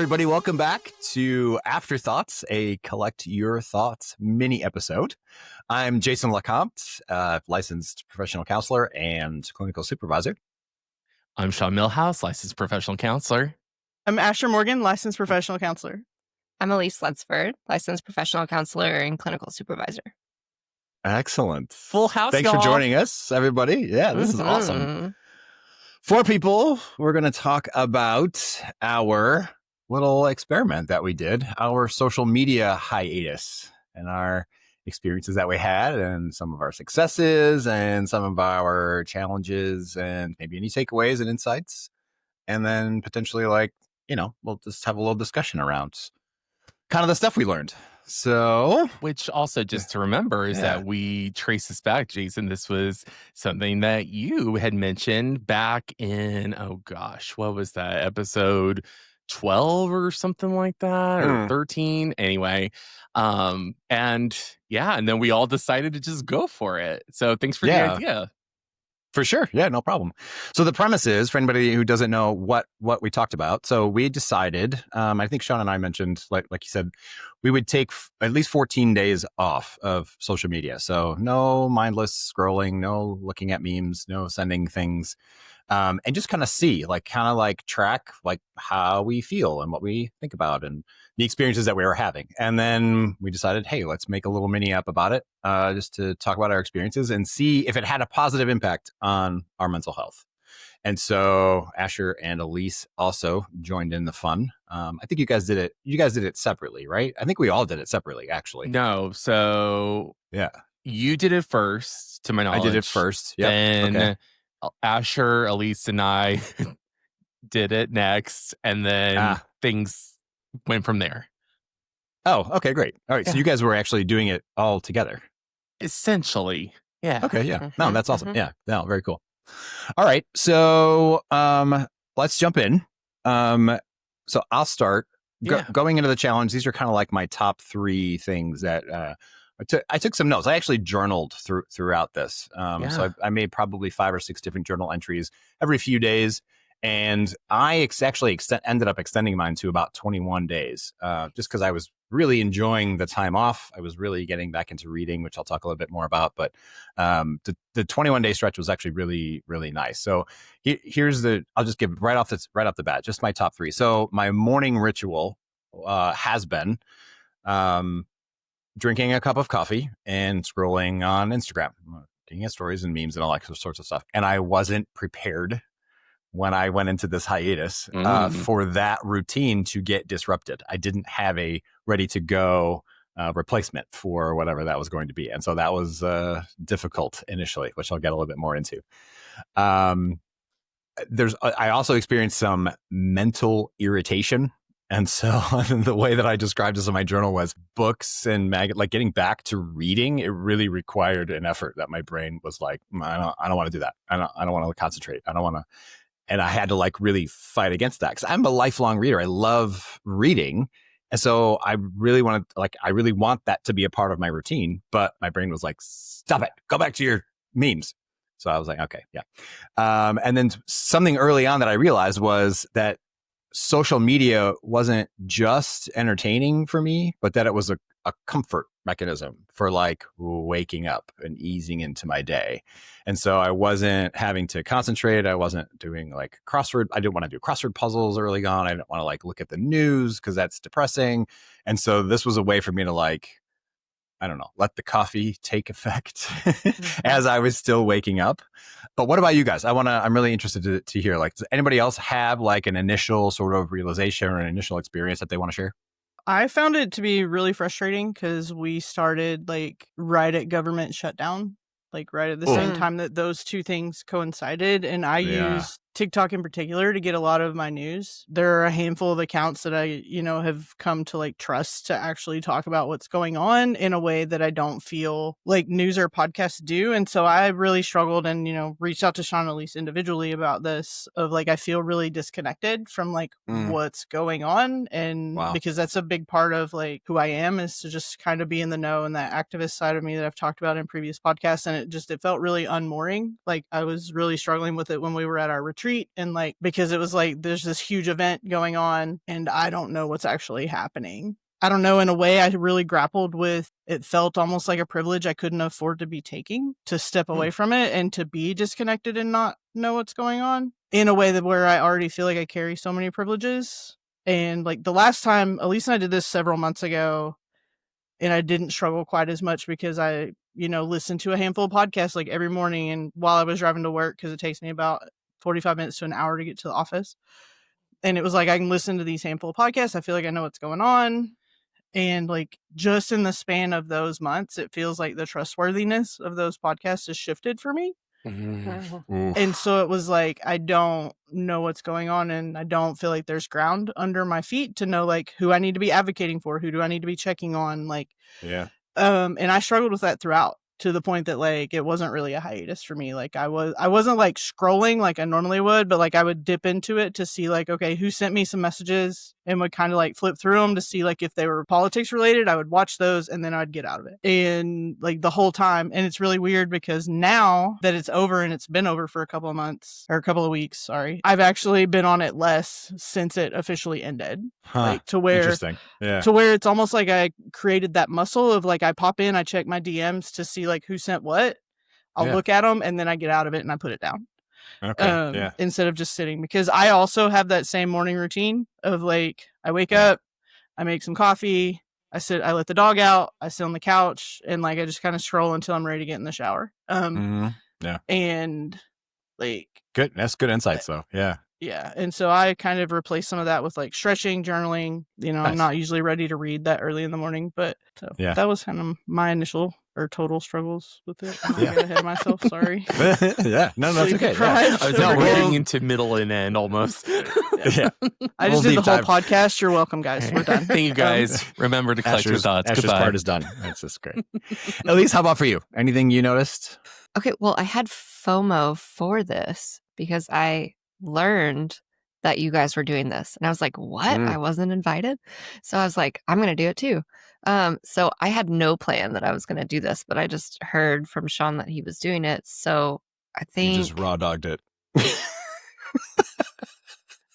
everybody. Welcome back to Afterthoughts, a Collect Your Thoughts mini episode. I'm Jason Lecomte, licensed professional counselor and clinical supervisor. I'm Sean Millhouse, licensed professional counselor. I'm Asher Morgan, licensed professional counselor. I'm Elise Lunsford, licensed professional counselor and clinical supervisor. Excellent. Full house, Thanks y'all. for joining us, everybody. Yeah, this is awesome. 4 people, we're going to talk about our little experiment that we did, our social media hiatus, and our experiences that we had, and some of our successes, and some of our challenges, and maybe any takeaways and insights. And then potentially, we'll just have a little discussion around kind of the stuff we learned. So, which also just to remember is that we trace this back, Jason. This was something that you had mentioned back in, what was that, episode 12 or something like that, or 13 anyway. And then we all decided to just go for it. So thanks for the idea. For sure. Yeah, no problem. So the premise is, for anybody who doesn't know what we talked about, so we decided, I think Sean and I mentioned, like you said, we would take at least 14 days off of social media. So no mindless scrolling, no looking at memes, no sending things, and just kind of see, track how we feel and what we think about and the experiences that we were having. And then we decided, hey, let's make a little mini app about it, just to talk about our experiences and see if it had a positive impact on our mental health. And so Asher and Elise also joined in the fun. I think you guys did it. You guys did it separately, right? I think we all did it separately, actually. No. So you did it first, to my knowledge. I did it first. Yeah. Then Asher, Elise, and I did it next. And then things went from there. Oh, okay, great. All right. So you guys were actually doing it all together. Essentially. Yeah. Okay. Yeah. No, that's awesome. Yeah. No, very cool. All right. So let's jump in. So I'll start going into the challenge. These are kind of like my top 3 things that I took some notes. I actually journaled throughout this. So I made probably 5 or 6 different journal entries every few days. And I actually ended up extending mine to about 21 days, just because I was really enjoying the time off. I was really getting back into reading, which I'll talk a little bit more about. But the 21-day stretch was actually really, really nice. So I'll just give right off the bat, just my top 3. So my morning ritual has been drinking a cup of coffee and scrolling on Instagram, looking at stories and memes and all that sorts of stuff. And I wasn't prepared when I went into this hiatus for that routine to get disrupted. I didn't have a ready to go replacement for whatever that was going to be. And so that was difficult initially, which I'll get a little bit more into. I also experienced some mental irritation. And so the way that I described this in my journal was books and getting back to reading. It really required an effort that my brain was like, I don't want to do that. I don't want to concentrate. I don't want to. And I had to really fight against that because I'm a lifelong reader. I love reading. And so I really want that to be a part of my routine. But my brain was like, stop it. Go back to your memes. So I was like, okay, yeah. And then something early on that I realized was that social media wasn't just entertaining for me, but that it was a comfort mechanism for waking up and easing into my day. And so I wasn't having to concentrate. I wasn't doing crossword. I didn't want to do crossword puzzles early on. I didn't want to look at the news because that's depressing. And so this was a way for me to let the coffee take effect as I was still waking up. But what about you guys? I'm really interested to hear, does anybody else have an initial sort of realization or an initial experience that they want to share? I found it to be really frustrating because we started right at government shutdown, right at the same time that those 2 things coincided. And I used TikTok in particular to get a lot of my news. There are a handful of accounts that I, have come to trust to actually talk about what's going on in a way that I don't feel like news or podcasts do. And so I really struggled and, reached out to Sean and Elise individually about this of I feel really disconnected from what's going on. And because that's a big part of who I am is to just kind of be in the know and that activist side of me that I've talked about in previous podcasts. And it felt really unmooring. I was really struggling with it when we were at our retreat retreat, and like because it was like there's this huge event going on and I don't know what's actually happening. I don't know, in a way I really grappled with, it felt almost like a privilege I couldn't afford to be taking, to step away from it and to be disconnected and not know what's going on, in a way that where I already feel like I carry so many privileges. And like the last time, Elise and I did this several months ago, and I didn't struggle quite as much because I, listened to a handful of podcasts like every morning and while I was driving to work, because it takes me about 45 minutes to an hour to get to the office. And it was like, I can listen to these handful of podcasts. I feel like I know what's going on. And like just in the span of those months, it feels like the trustworthiness of those podcasts has shifted for me. And so it was like, I don't know what's going on, and I don't feel like there's ground under my feet to know like who I need to be advocating for, who do I need to be checking on, like, and I struggled with that throughout, to the point that like it wasn't really a hiatus for me. Like I wasn't like scrolling like I normally would, but like I would dip into it to see like, okay, who sent me some messages, and would kind of like flip through them to see like if they were politics related. I would watch those and then I'd get out of it. And like the whole time, and it's really weird because now that it's over, and it's been over for a couple of months or a couple of weeks, sorry, I've actually been on it less since it officially ended. Like to where it's almost like I created that muscle of like, I pop in, I check my DMs to see like who sent what. I'll look at them and then I get out of it and I put it down. Instead of just sitting, because I also have that same morning routine of like, I wake up, I make some coffee, I let the dog out, I sit on the couch, and like I just kind of scroll until I'm ready to get in the shower. And like, that's good insights though. Yeah. And so I kind of replaced some of that with like stretching, journaling. Nice. I'm not usually ready to read that early in the morning, but that was kind of my initial or total struggles with it. I got ahead of myself. Sorry. No, that's okay. I was getting into middle and end almost. I just did the whole podcast. You're welcome, guys. We're done. Thank you, guys. Remember to collect your thoughts. Asher's Goodbye. part is done. That's just great. Elise, how about for you? Anything you noticed? Okay, well, I had FOMO for this because I learned that you guys were doing this, and I was like, what? I wasn't invited. So I was like, I'm gonna do it too. So I had no plan that I was gonna do this, but I just heard from Sean that he was doing it, so I think you just raw dogged it.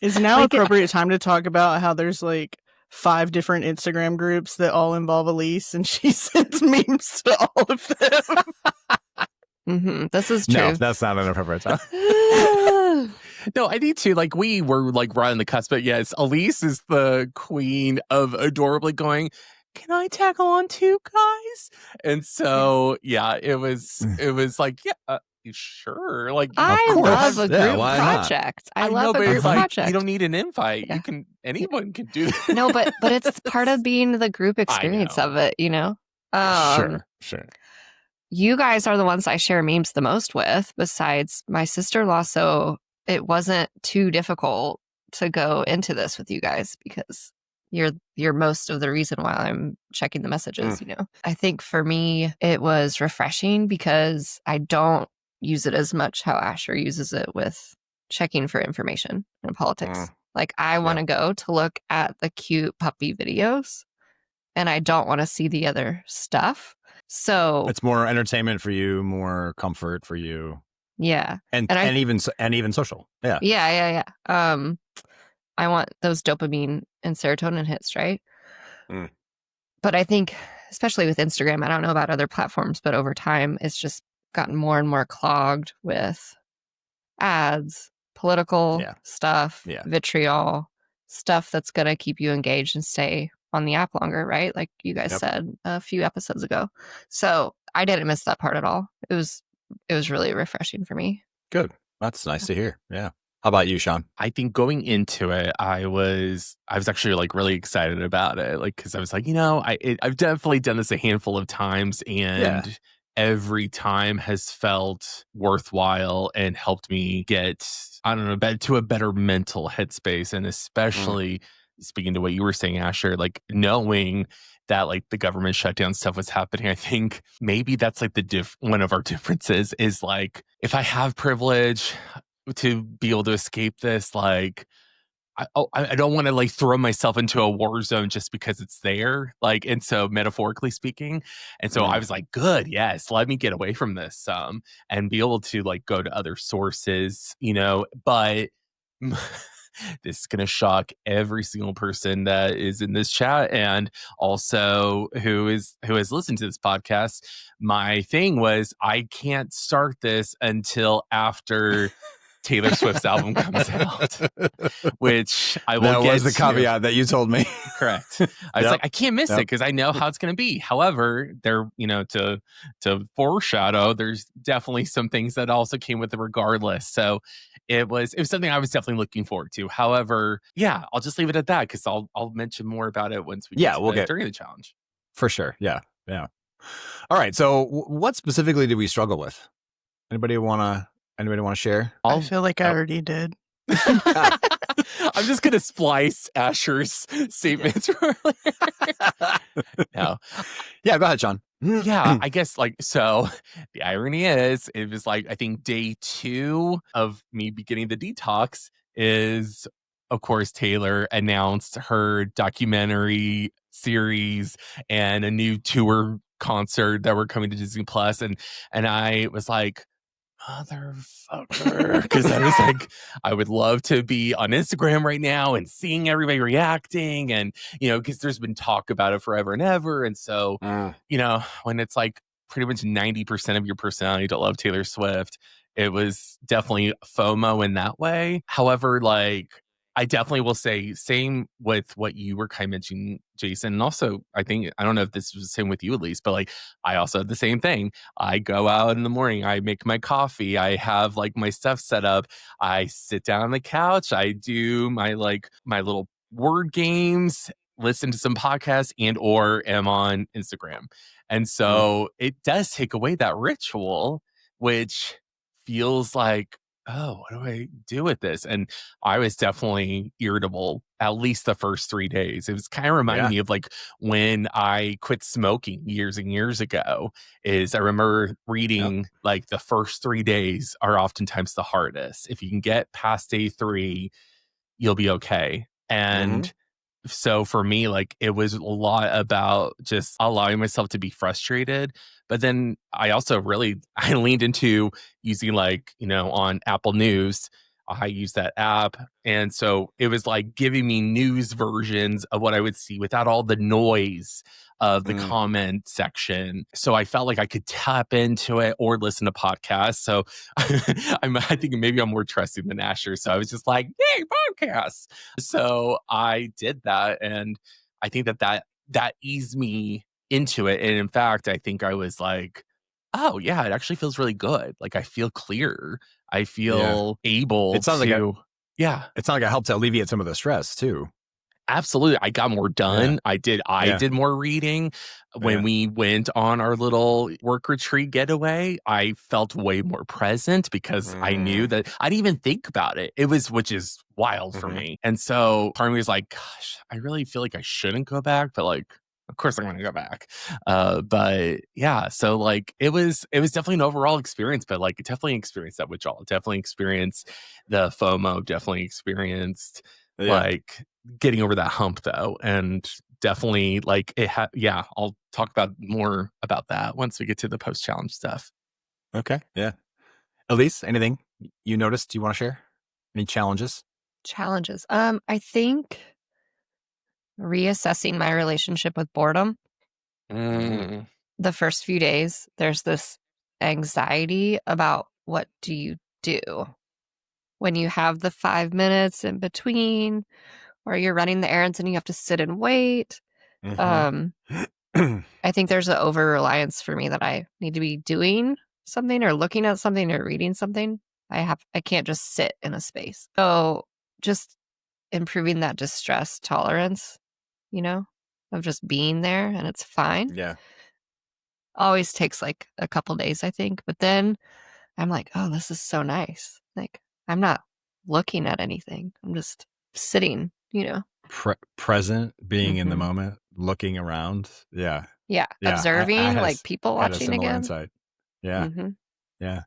Is now appropriate time to talk about how there's like 5 different Instagram groups that all involve Elise, and she sends memes to all of them? This is true. No, that's not an appropriate time. No, I need to. Like, we were like right on the cusp, but yes, Elise is the queen of adorably going, can I tag along too, guys? And so, it was like, sure. Like, I love a group project. I love a group project. You don't need an invite. Anyone can do that. No, but it's part of being the group experience of it, Sure. You guys are the ones I share memes the most with, besides my sister-in-law. So it wasn't too difficult to go into this with you guys because you're most of the reason why I'm checking the messages, I think for me, it was refreshing because I don't use it as much how Asher uses it with checking for information in politics. Like I want to go to look at the cute puppy videos and I don't want to see the other stuff. So it's more entertainment for you, more comfort for you. Yeah. And even social. Yeah. Yeah. I want those dopamine and serotonin hits, right? But I think, especially with Instagram, I don't know about other platforms, but over time, it's just gotten more and more clogged with ads, political stuff, vitriol, stuff that's going to keep you engaged and stay on the app longer, right? Like you guys said a few episodes ago. So I didn't miss that part at all. It was really refreshing for me. Good. That's nice to hear. Yeah. How about you, Sean? I think going into it, I was actually like really excited about it. Like, cause I was like, I've definitely done this a handful of times and every time has felt worthwhile and helped me get, to a better mental headspace. And especially speaking to what you were saying, Asher, like knowing that like the government shutdown stuff was happening, I think maybe that's like one of our differences is like, if I have privilege to be able to escape this, like I don't want to like throw myself into a war zone just because it's there. Like, and so metaphorically speaking. And so I was like, good, yes, let me get away from this and be able to like go to other sources, but this is going to shock every single person that is in this chat and also who has listened to this podcast. My thing was I can't start this until after Taylor Swift's album comes out, which I will get to. That was the caveat that you told me. Correct. I was like, I can't miss it because I know how it's going to be. However, there, to foreshadow, there's definitely some things that also came with it regardless. So it was something I was definitely looking forward to. However, yeah, I'll just leave it at that because I'll mention more about it once we get during the challenge. For sure. Yeah. Yeah. All right. So what specifically did we struggle with? Anybody want to share? I feel like I already did. I'm just going to splice Asher's statements earlier. No. Yeah, go ahead, Sean. Yeah, I guess so the irony is it was like, I think day 2 of me beginning the detox is, of course, Taylor announced her documentary series and a new tour concert that were coming to Disney Plus. And I was like, motherfucker, because I was like, I would love to be on Instagram right now and seeing everybody reacting, and because there's been talk about it forever and ever, and so when it's like pretty much 90% of your personality to love Taylor Swift, it was definitely FOMO in that way. However, like, I definitely will say, same with what you were kind of mentioning, Jason. And also, I don't know if this was the same with you, at least, but like, I also have the same thing. I go out in the morning, I make my coffee, I have like my stuff set up, I sit down on the couch, I do my little word games, listen to some podcasts, and or am on Instagram. And so it does take away that ritual, which feels like, oh, what do I do with this? And I was definitely irritable at least the first 3 days. It was kind of reminding me of like when I quit smoking years and years ago. I remember reading like the first 3 days are oftentimes the hardest. If you can get past day 3, you'll be okay. And so for me, like, it was a lot about just allowing myself to be frustrated. But then I also I leaned into using on Apple News. I use that app. And so it was like giving me news versions of what I would see without all the noise of the comment section. So I felt like I could tap into it or listen to podcasts. So I think maybe I'm more trusting than Asher. So I was just like, yay, podcasts. So I did that. And I think that eased me into it. And in fact, I think I was like, oh yeah, it actually feels really good. Like, I feel clear. I feel able it sounds to. It sounds like it helped to alleviate some of the stress too. Absolutely. I got more done. I did more reading. When we went on our little work retreat getaway, I felt way more present because I knew that I didn't even think about it. Which is wild for me. And so part of me was like, gosh, I really feel like I shouldn't go back, but like, of course I'm going to go back. But yeah, so like it was definitely an overall experience, but like, definitely experienced that withdrawal, definitely experienced the FOMO, definitely experienced like getting over that hump though. And definitely like I'll talk about more about that once we get to the post-challenge stuff. Okay. Yeah. Elise, anything you noticed you want to share? Any challenges? I think reassessing my relationship with boredom. The first few days, there's this anxiety about what do you do when you have the 5 minutes in between, or you're running the errands and you have to sit and wait. I think there's an over-reliance for me that I need to be doing something or looking at something or reading something. I can't just sit in a space. So just improving that distress tolerance, of just being there, and it's fine. Yeah. Always takes like a couple days, I think. But then I'm like, oh, this is so nice. Like, I'm not looking at anything. I'm just sitting, Present, being in the moment, looking around. Yeah. Yeah. Observing, like people watching again. Insight. Yeah. Yeah.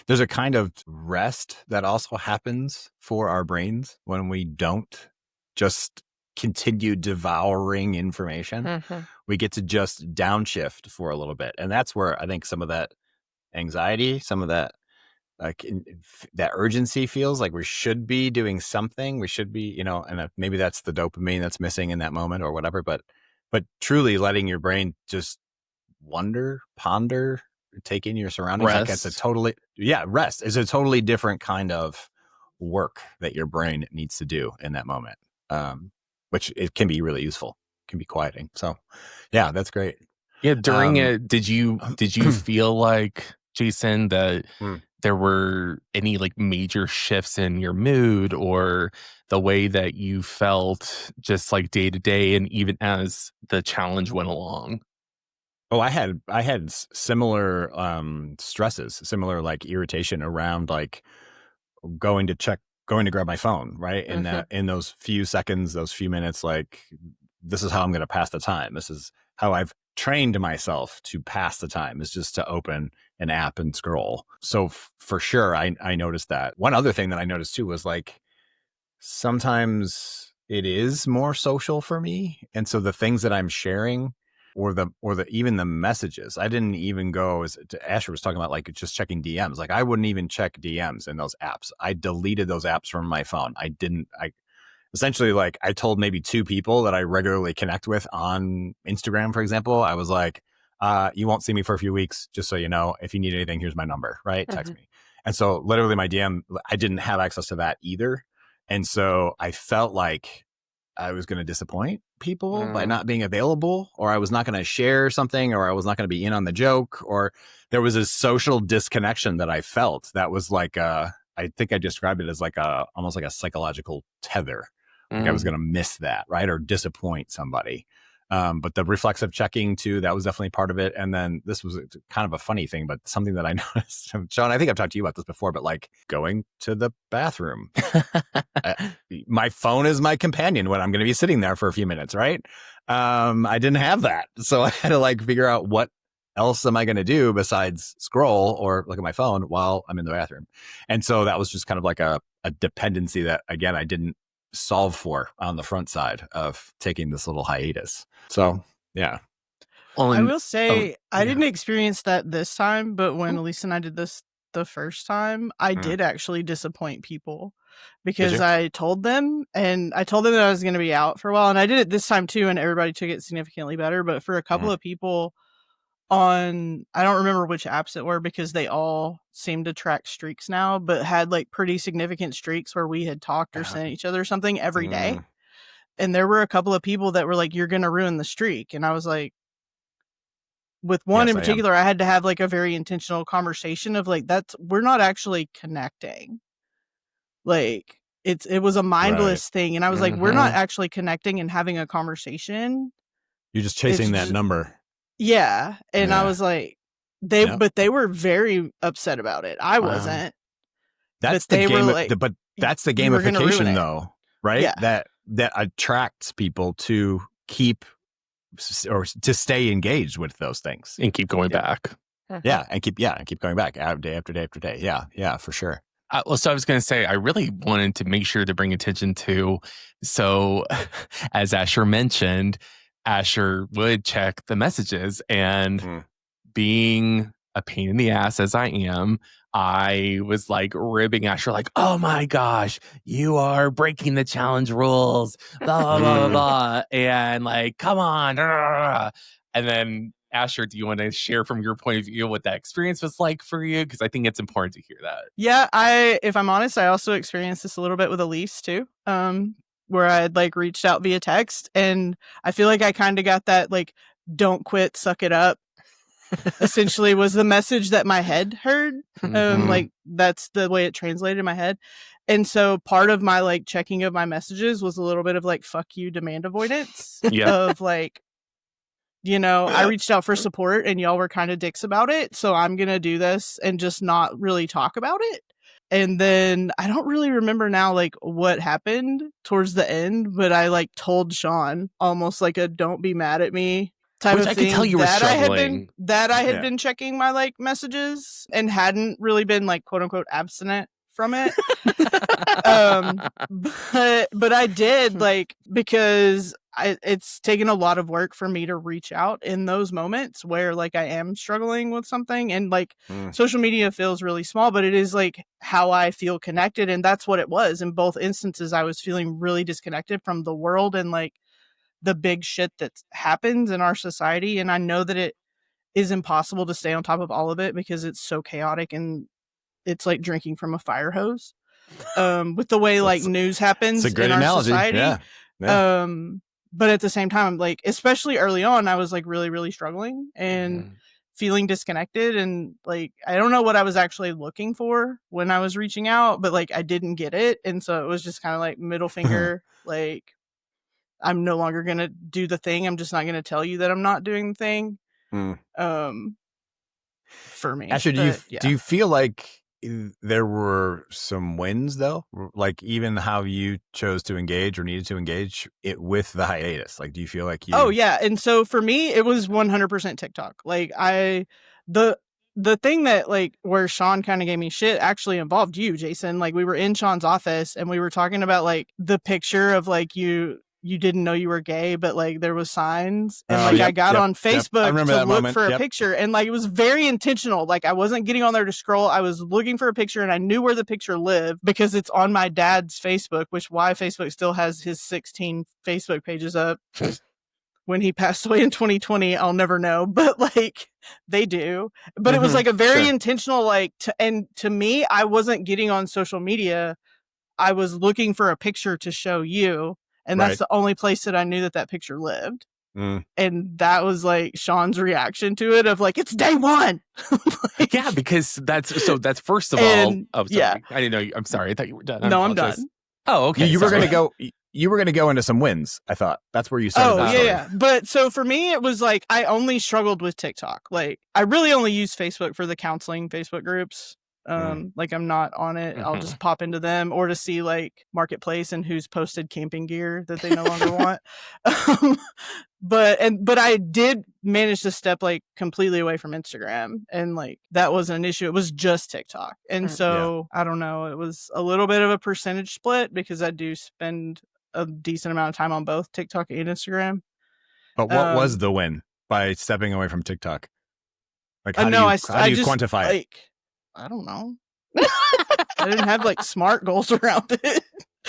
There's a kind of rest that also happens for our brains when we don't just continue devouring information. We get to just downshift for a little bit. And that's where I think some of that anxiety, some of that that urgency feels like we should be doing something. We should be, and maybe that's the dopamine that's missing in that moment or whatever. But truly letting your brain just wonder, ponder, take in your surroundings. Rest. Like it's rest is a totally different kind of work that your brain needs to do in that moment, which it can be really useful, can be quieting. So yeah, that's great. Yeah. During it, did you feel like, Jason, that there were any like major shifts in your mood or the way that you felt just like day to day and even as the challenge went along? Oh, I had similar stresses, similar like irritation around like going to grab my phone, right? And in those few seconds, those few minutes, like this is how I'm going to pass the time. This is how I've trained myself to pass the time, is just to open an app and scroll. So for sure, I noticed that. One other thing that I noticed too was like sometimes it is more social for me, and so the things that I'm sharing or the even the messages, I didn't even go, as Asher was talking about, like just checking DMs. Like I wouldn't even check DMs in those apps. I deleted those apps from my phone. I essentially, like, I told maybe 2 people that I regularly connect with on Instagram, for example. I was like, you won't see me for a few weeks, just so you know. If you need anything, here's my number, right? Text me. And so literally my DM, I didn't have access to that either. And so I felt like I was going to disappoint people by not being available, or I was not going to share something, or I was not going to be in on the joke, or there was a social disconnection that I felt that was like, I think I described it as like almost like a psychological tether. Like I was going to miss that, right? Or disappoint somebody. But the reflexive checking too, that was definitely part of it. And then this was kind of a funny thing, but something that I noticed, Sean, I think I've talked to you about this before, but like going to the bathroom, my phone is my companion when I'm going to be sitting there for a few minutes, right? I didn't have that. So I had to like figure out what else am I going to do besides scroll or look at my phone while I'm in the bathroom. And so that was just kind of like a dependency that, again, I didn't solve for on the front side of taking this little hiatus. So yeah. I will say I didn't experience that this time, but when Elisa and I did this the first time, I did actually disappoint people because I told them that I was going to be out for a while, and I did it this time too, and everybody took it significantly better. But for a couple of people I don't remember which apps it were because they all seem to track streaks now, but had like pretty significant streaks where we had talked or sent each other something every day. And there were a couple of people that were like, you're going to ruin the streak. And I was like, with one in particular, I had to have like a very intentional conversation of like, we're not actually connecting. Like it was a mindless thing. And I was like, we're not actually connecting and having a conversation. You're just chasing that number. Yeah. And I was like, but they were very upset about it. I wasn't. That's the game. But that's the gamification though, right? Yeah. That attracts people to keep or to stay engaged with those things and keep going back. Yeah. And keep going back day after day after day. Yeah. Yeah, for sure. So I was going to say, I really wanted to make sure to bring attention to, so as Asher mentioned, Asher would check the messages, and being a pain in the ass as I am, I was like ribbing Asher, like, oh my gosh, you are breaking the challenge rules, blah, blah, blah, blah. And like, come on. And then Asher, do you want to share from your point of view what that experience was like for you? Because I think it's important to hear that. Yeah, if I'm honest, I also experienced this a little bit with Elise too. Where I had like reached out via text, and I feel like I kind of got that like, don't quit, suck it up. Essentially was the message that my head heard. Like that's the way it translated in my head. And so part of my like checking of my messages was a little bit of like, fuck you, demand avoidance. Of like, I reached out for support and y'all were kind of dicks about it. So I'm going to do this and just not really talk about it. And then I don't really remember now, like what happened towards the end, but I like told Sean almost like a, don't be mad at me type Which of I thing. could tell you were struggling. I had been checking my like messages and hadn't really been like quote unquote abstinent from it. But I did, like, because it's taken a lot of work for me to reach out in those moments where like I am struggling with something, and like social media feels really small, but it is like how I feel connected, and that's what it was. In both instances, I was feeling really disconnected from the world and like the big shit that happens in our society, and I know that it is impossible to stay on top of all of it because it's so chaotic, and it's like drinking from a fire hose. With the way like news happens in our society. Yeah. But at the same time, like, especially early on, I was like really, really struggling and feeling disconnected. And like, I don't know what I was actually looking for when I was reaching out, but like, I didn't get it. And so it was just kind of like middle finger, like, I'm no longer going to do the thing. I'm just not going to tell you that I'm not doing the thing. For me. Asher, do you feel like there were some wins though? Like even how you chose to engage or needed to engage it with the hiatus? Like, do you feel like you? Oh yeah. And so for me, it was 100% TikTok. Like the thing that like where Sean kind of gave me shit actually involved you, Jason. Like we were in Sean's office and we were talking about like the picture of like you didn't know you were gay, but like there was signs, and like I got on Facebook to look for a picture, and like it was very intentional. Like I wasn't getting on there to scroll. I was looking for a picture, and I knew where the picture lived because it's on my dad's Facebook, which why Facebook still has his 16 Facebook pages up. When he passed away in 2020, I'll never know, but like they do. But it was like a very intentional, like, and to me, I wasn't getting on social media. I was looking for a picture to show you. And that's the only place that I knew that picture lived. And that was like Sean's reaction to it of like, it's day one. Like, yeah, because that's first of all. Oh, sorry. Yeah. I didn't know you. I'm sorry. I thought you were done. No, I'm done. Oh, okay. You were going to go. You were going to go into some wins. I thought that's where you started. Oh, yeah. But so for me, it was like, I only struggled with TikTok. Like I really only use Facebook for the counseling Facebook groups. Like I'm not on it. I'll just pop into them or to see like Marketplace and who's posted camping gear that they no longer want. But I did manage to step like completely away from Instagram, and like that wasn't an issue. It was just TikTok. And so I don't know, it was a little bit of a percentage split because I do spend a decent amount of time on both TikTok and Instagram. But what was the win by stepping away from TikTok? Like how do you quantify it? I don't know. I didn't have like SMART goals around it.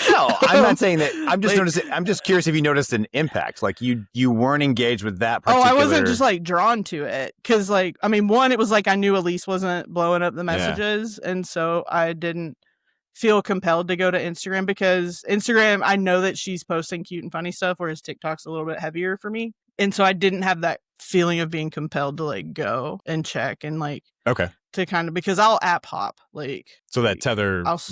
No, I'm not saying that. I'm just noticing. I'm just curious if you noticed an impact. Like you weren't engaged with that particular. Oh, I wasn't just like drawn to it because like I mean, one, it was like I knew Elise wasn't blowing up the messages, and so I didn't feel compelled to go to Instagram because Instagram, I know that she's posting cute and funny stuff, whereas TikTok's a little bit heavier for me, and so I didn't have that feeling of being compelled to like go and check and like to kind of because I'll app hop like so that tether was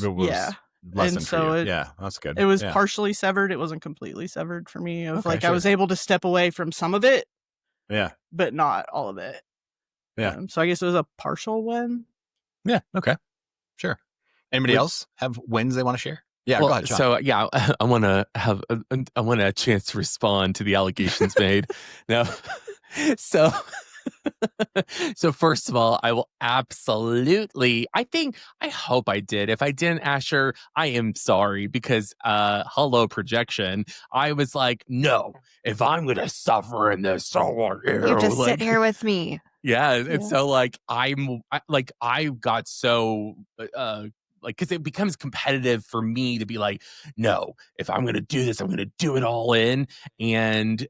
lessened and so for you. That's good. It was partially severed. It wasn't completely severed for me. Of I was able to step away from some of it, but not all of it. So I guess it was a partial win. Yeah. Okay. Sure. Anybody else have wins they want to share? Yeah, go ahead, Sean. So I want to have a chance to respond to the allegations made. No, so first of all, I will absolutely. I hope I did. If I didn't, Asher, I am sorry because hello projection. I was like, no, if I'm gonna suffer in this, so you just sit here with me. Yeah, and so like I got so like because it becomes competitive for me to be like, no, if I'm gonna do this, I'm gonna do it all in and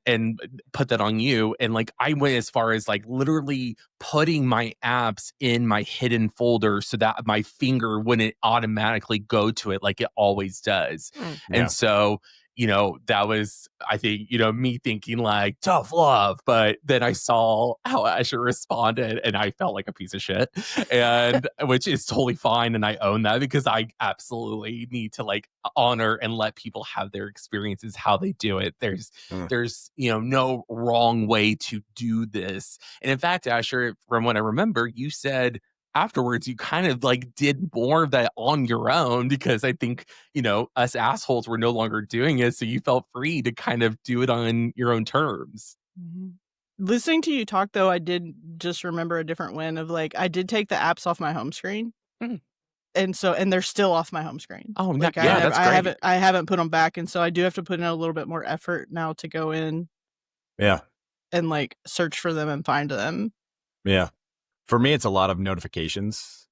put that on you. And like I went as far as like literally putting my apps in my hidden folder so that my finger wouldn't automatically go to it like it always does. And so that was, I think, me thinking like tough love, but then I saw how Asher responded and I felt like a piece of shit, and which is totally fine. And I own that because I absolutely need to like honor and let people have their experiences, how they do it. There's no wrong way to do this. And in fact, Asher, from what I remember, you said afterwards you kind of like did more of that on your own because I think us assholes were no longer doing it, so you felt free to kind of do it on your own terms. Listening to you talk, though, I did just remember a different win of like, I did take the apps off my home screen. And they're still off my home screen. Oh, like that's great. I haven't put them back. And so I do have to put in a little bit more effort now to go in. Yeah. And like search for them and find them. Yeah. For me, it's a lot of notifications.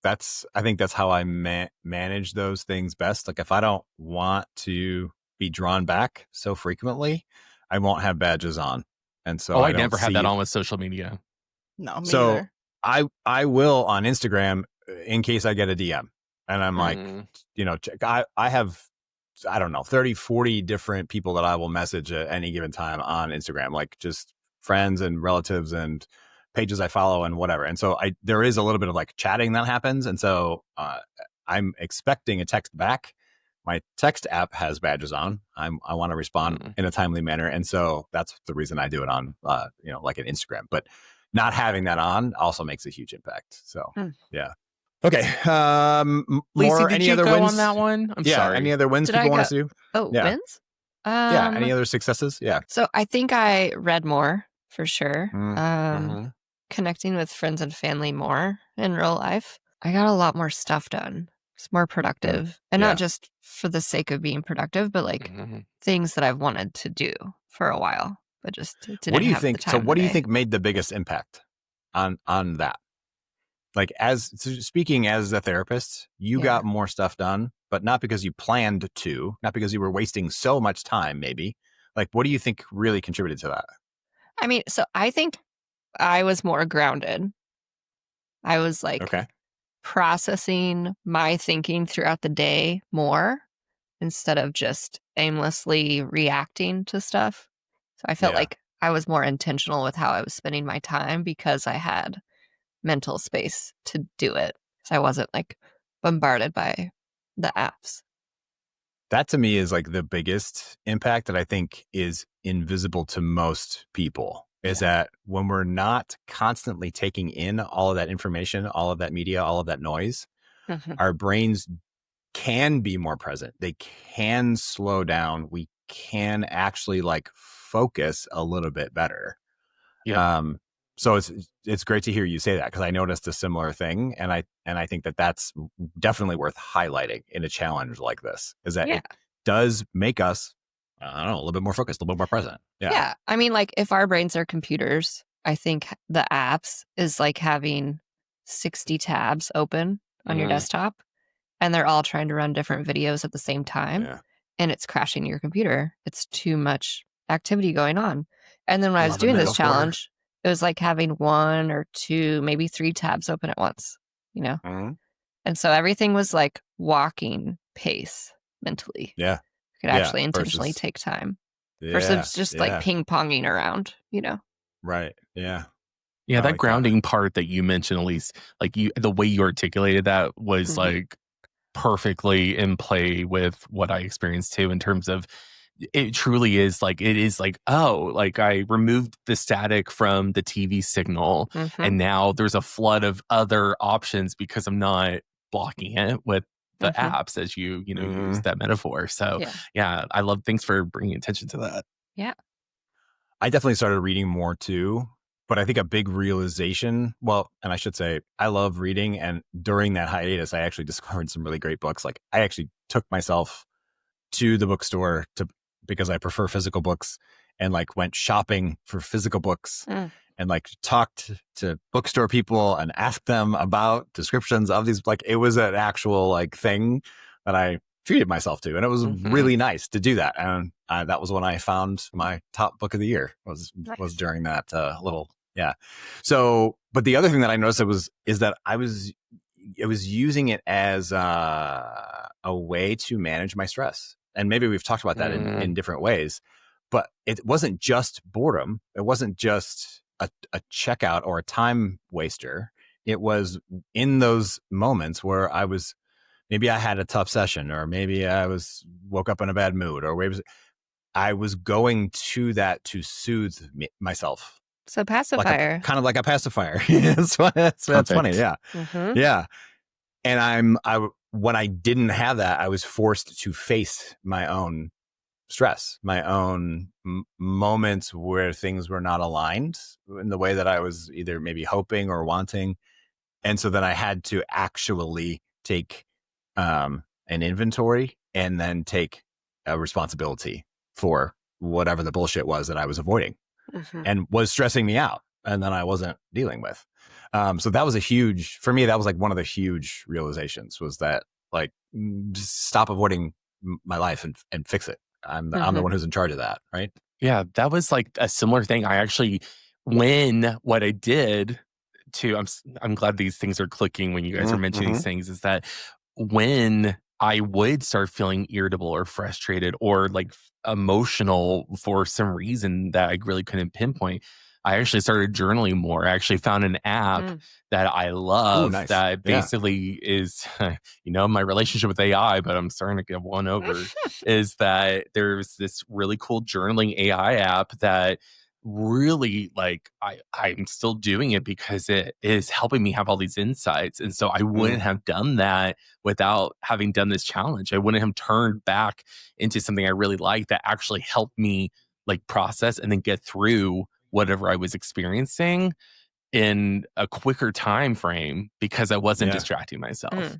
I think that's how I manage those things best. Like if I don't want to be drawn back so frequently, I won't have badges on. And so I never had that on with social media. No, me either. I will on Instagram in case I get a DM. And I'm like, I have, I don't know, 30, 40 different people that I will message at any given time on Instagram, like just friends and relatives and pages I follow and whatever. And so there is a little bit of like chatting that happens. And so I'm expecting a text back. My text app has badges on. I want to respond in a timely manner. And so that's the reason I do it on, like an Instagram. But not having that on also makes a huge impact. So, yeah. Okay. Lacey, any other go wins on that one? I'm sorry. Any other wins people want to see? Oh, wins? Any other successes? Yeah. So I think I read more for sure. Connecting with friends and family more in real life. I got a lot more stuff done. It's more productive. And not just for the sake of being productive, but like things that I've wanted to do for a while, but just didn't What do you have think? the time So what do you today. think made the biggest impact on that? Like speaking as a therapist, you got more stuff done, but not because you planned to, not because you were wasting so much time, maybe. Like, what do you think really contributed to that? I mean, so I think I was more grounded. I was like processing my thinking throughout the day more instead of just aimlessly reacting to stuff. So I felt like I was more intentional with how I was spending my time because I had mental space to do it. So I wasn't like bombarded by the apps. That to me is like the biggest impact that I think is invisible to most people is that when we're not constantly taking in all of that information, all of that media, all of that noise, our brains can be more present. They can slow down. We can actually like focus a little bit better. So it's great to hear you say that because I noticed a similar thing, and I think that's definitely worth highlighting in a challenge like this. Is that it does make us, I don't know, a little bit more focused, a little bit more present. Yeah. I mean, like if our brains are computers, I think the apps is like having 60 tabs open on your desktop, and they're all trying to run different videos at the same time, and it's crashing your computer. It's too much activity going on. And then when I was doing this challenge, it was like having 1 or 2, maybe 3 tabs open at once, And so everything was like walking pace mentally. Yeah. You could actually intentionally take time versus just like ping-ponging around, Right. Yeah. Yeah, that grounding part that you mentioned, Elise, like the way you articulated that was like perfectly in play with what I experienced too, in terms of it truly is like, like I removed the static from the TV signal and now there's a flood of other options because I'm not blocking it with the apps, as you use that metaphor. So I love, thanks for bringing attention to that. Yeah. I definitely started reading more too, but I think a big realization, and I should say I love reading, and during that hiatus, I actually discovered some really great books. Like I actually took myself to the bookstore because I prefer physical books, and like went shopping for physical books and like talked to bookstore people and asked them about descriptions of these. Like it was an actual like thing that I treated myself to, and it was really nice to do that. And that was when I found my top book of the year was during that little So, but the other thing that I noticed is that I was using it as a way to manage my stress. And maybe we've talked about that in different ways, but it wasn't just boredom. It wasn't just a checkout or a time waster. It was in those moments where maybe I had a tough session, or maybe I woke up in a bad mood, or I was going to that to soothe myself. So pacifier. Kind of like a pacifier. That's funny. Yeah. Yeah. And when I didn't have that, I was forced to face my own stress, my own moments where things were not aligned in the way that I was either maybe hoping or wanting. And so then I had to actually take an inventory and then take a responsibility for whatever the bullshit was that I was avoiding and was stressing me out and then I wasn't dealing with. So that was for me, that was like one of the huge realizations, was that like, just stop avoiding my life and fix it. I'm the one who's in charge of that. Right. Yeah. That was like a similar thing. I actually, what I did to, I'm glad these things are clicking when you guys are mentioning these things, is that when I would start feeling irritable or frustrated or like emotional for some reason that I really couldn't pinpoint, I actually started journaling more. I actually found an app that I love. Ooh, nice. That basically is, my relationship with AI, but I'm starting to get one over, is that there's this really cool journaling AI app that really, like, I'm still doing it because it is helping me have all these insights. And so I wouldn't have done that without having done this challenge. I wouldn't have turned back into something I really like that actually helped me like process and then get through whatever I was experiencing in a quicker time frame because I wasn't distracting myself.